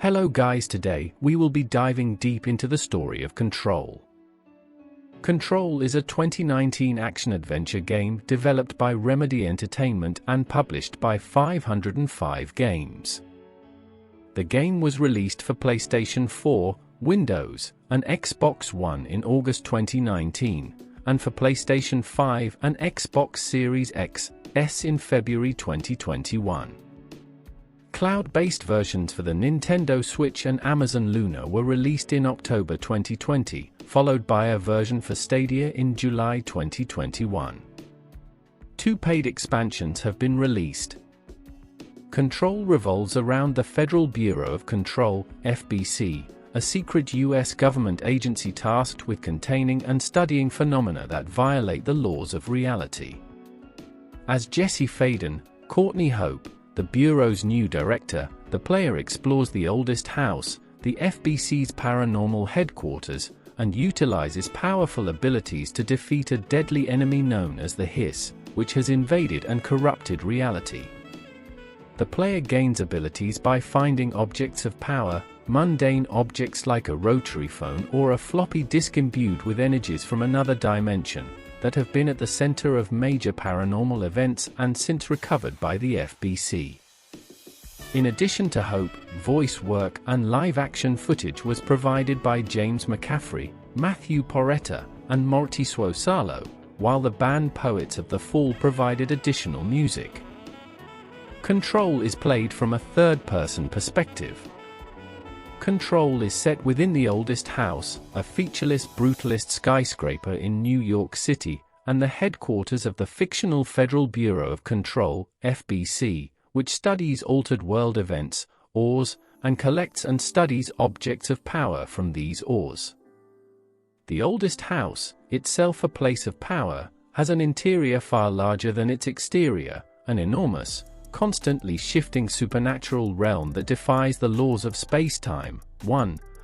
Hello guys, today we will be diving deep into the story of Control. Control is a 2019 action-adventure game developed by Remedy Entertainment and published by 505 Games. The game was released for PlayStation 4, Windows, and Xbox One in August 2019, and for PlayStation 5 and Xbox Series X, S in February 2021. Cloud-based versions for the Nintendo Switch and Amazon Luna were released in October 2020, followed by a version for Stadia in July 2021. 2 paid expansions have been released. Control revolves around the Federal Bureau of Control, FBC, a secret U.S. government agency tasked with containing and studying phenomena that violate the laws of reality. As Jesse Faden, Courtney Hope, the Bureau's new director, the player explores the oldest house, the FBC's paranormal headquarters, and utilizes powerful abilities to defeat a deadly enemy known as the Hiss, which has invaded and corrupted reality. The player gains abilities by finding objects of power, mundane objects like a rotary phone or a floppy disk imbued with energies from another dimension, that have been at the center of major paranormal events and since recovered by the FBC. In addition to Hope, voice work and live-action footage was provided by James McCaffrey, Matthew Porretta, and Morty Suosalo, while the band Poets of the Fall provided additional music. Control is played from a third-person perspective. Control is set within the oldest house, a featureless brutalist skyscraper in New York City, and the headquarters of the fictional Federal Bureau of Control, FBC, which studies altered world events, ores, and collects and studies objects of power from these ores. The oldest house, itself a place of power, has an interior far larger than its exterior, an enormous, constantly shifting supernatural realm that defies the laws of space-time.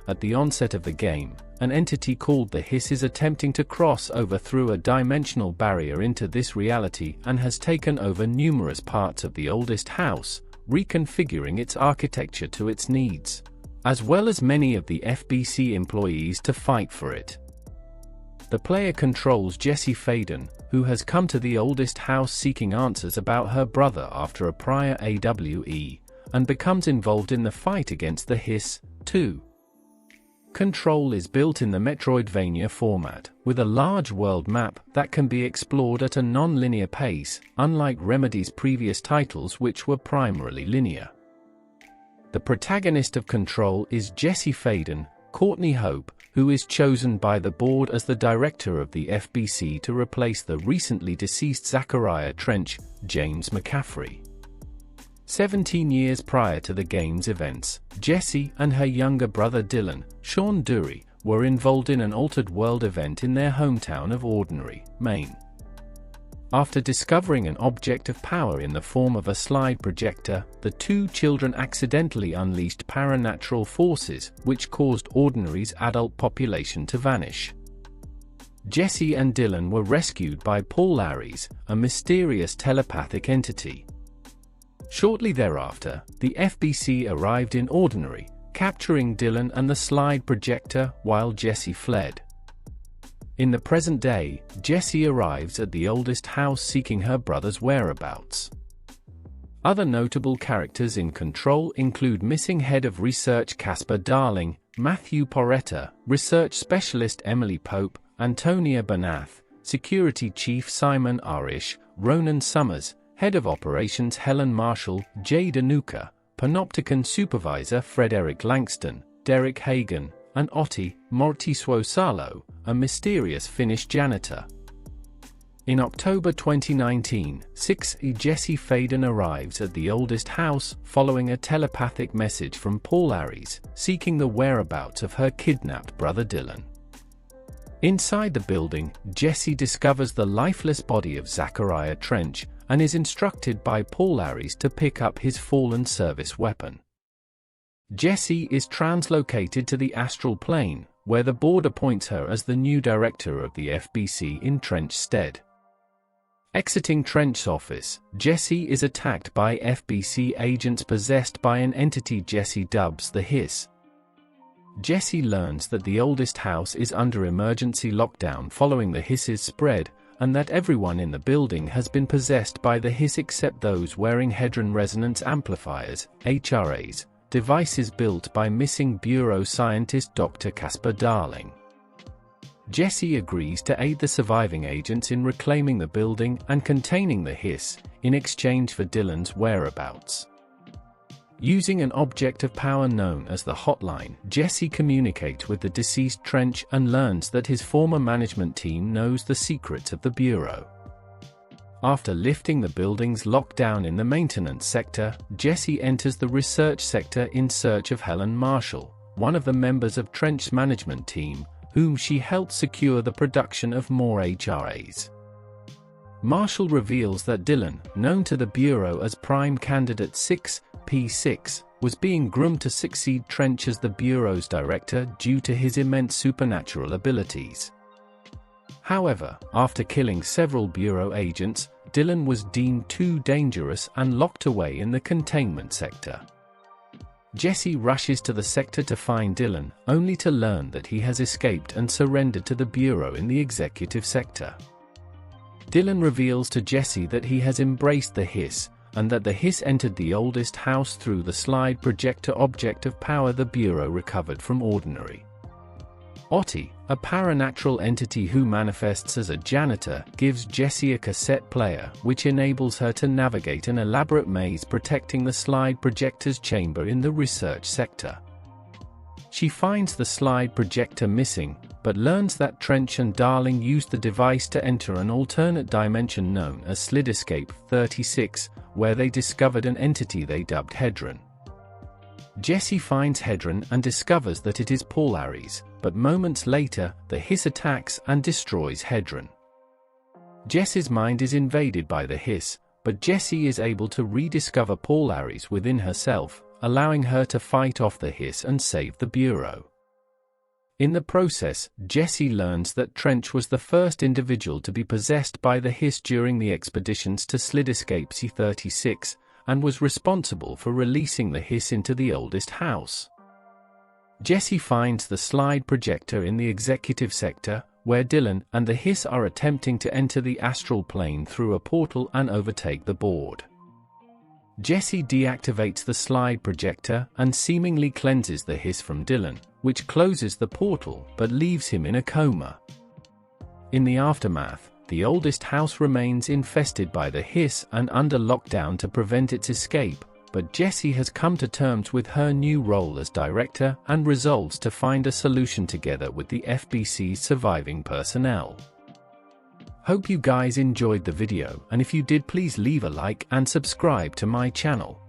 At the onset of the game, an entity called the Hiss is attempting to cross over through a dimensional barrier into this reality and has taken over numerous parts of the oldest house, reconfiguring its architecture to its needs, as well as many of the FBC employees to fight for it. The player controls Jesse Faden, who has come to the oldest house seeking answers about her brother after a prior AWE, and becomes involved in the fight against the Hiss, too. Control is built in the Metroidvania format, with a large world map that can be explored at a non-linear pace, unlike Remedy's previous titles which were primarily linear. The protagonist of Control is Jesse Faden, Courtney Hope, who is chosen by the board as the director of the FBC to replace the recently deceased Zachariah Trench, James McCaffrey. 17 years prior to the game's events, Jessie and her younger brother Dylan, Sean Dury, were involved in an altered world event in their hometown of Ordinary, Maine. After discovering an object of power in the form of a slide projector, the 2 children accidentally unleashed paranatural forces which caused Ordinary's adult population to vanish. Jesse and Dylan were rescued by Paul Aries, a mysterious telepathic entity. Shortly thereafter, the FBC arrived in Ordinary, capturing Dylan and the slide projector while Jesse fled. In the present day, Jessie arrives at the oldest house seeking her brother's whereabouts. Other notable characters in Control include missing head of research Casper Darling, Matthew Porretta, research specialist Emily Pope, Antonia Banath, security chief Simon Arish, Ronan Summers, head of operations Helen Marshall, Jay Danuka, panopticon supervisor Frederick Langston, Derek Hagan, and Otti, Morty Suosalo, a mysterious Finnish janitor. In October 2019, Jesse Faden arrives at the oldest house following a telepathic message from Paul Aries, seeking the whereabouts of her kidnapped brother Dylan. Inside the building, Jesse discovers the lifeless body of Zachariah Trench, and is instructed by Paul Aries to pick up his fallen service weapon. Jessie is translocated to the astral plane, where the board appoints her as the new director of the FBC in Trench's stead. Exiting Trench's office, Jesse is attacked by FBC agents possessed by an entity Jesse dubs the Hiss. Jesse learns that the oldest house is under emergency lockdown following the Hiss's spread, and that everyone in the building has been possessed by the Hiss except those wearing Hadron Resonance Amplifiers, HRAs, devices built by missing Bureau scientist Dr. Casper Darling. Jesse agrees to aid the surviving agents in reclaiming the building and containing the Hiss, in exchange for Dylan's whereabouts. Using an object of power known as the Hotline, Jesse communicates with the deceased Trench and learns that his former management team knows the secrets of the Bureau. After lifting the building's lockdown in the maintenance sector, Jesse enters the research sector in search of Helen Marshall, one of the members of Trench's management team, whom she helped secure the production of more HRAs. Marshall reveals that Dylan, known to the Bureau as Prime Candidate 6P6, was being groomed to succeed Trench as the Bureau's director due to his immense supernatural abilities. However, after killing several Bureau agents, Dylan was deemed too dangerous and locked away in the containment sector. Jesse rushes to the sector to find Dylan, only to learn that he has escaped and surrendered to the Bureau in the executive sector. Dylan reveals to Jesse that he has embraced the Hiss, and that the Hiss entered the oldest house through the slide projector object of power the Bureau recovered from Ordinary. Otti, a paranatural entity who manifests as a janitor, gives Jesse a cassette player, which enables her to navigate an elaborate maze protecting the slide projector's chamber in the research sector. She finds the slide projector missing, but learns that Trench and Darling used the device to enter an alternate dimension known as Slid Escape 36, where they discovered an entity they dubbed Hadron. Jesse finds Hadron and discovers that it is Paul Aries, but moments later, the Hiss attacks and destroys Hadron. Jess's mind is invaded by the Hiss, but Jesse is able to rediscover Paul Aries within herself, allowing her to fight off the Hiss and save the Bureau. In the process, Jesse learns that Trench was the first individual to be possessed by the Hiss during the expeditions to Slid Escape C-36, and was responsible for releasing the Hiss into the oldest house. Jesse finds the slide projector in the executive sector, where Dylan and the Hiss are attempting to enter the astral plane through a portal and overtake the board. Jesse deactivates the slide projector and seemingly cleanses the Hiss from Dylan, which closes the portal but leaves him in a coma. In the aftermath, the oldest house remains infested by the Hiss and under lockdown to prevent its escape, but Jesse has come to terms with her new role as director and resolves to find a solution together with the FBC's surviving personnel. Hope you guys enjoyed the video, and if you did, please leave a like and subscribe to my channel.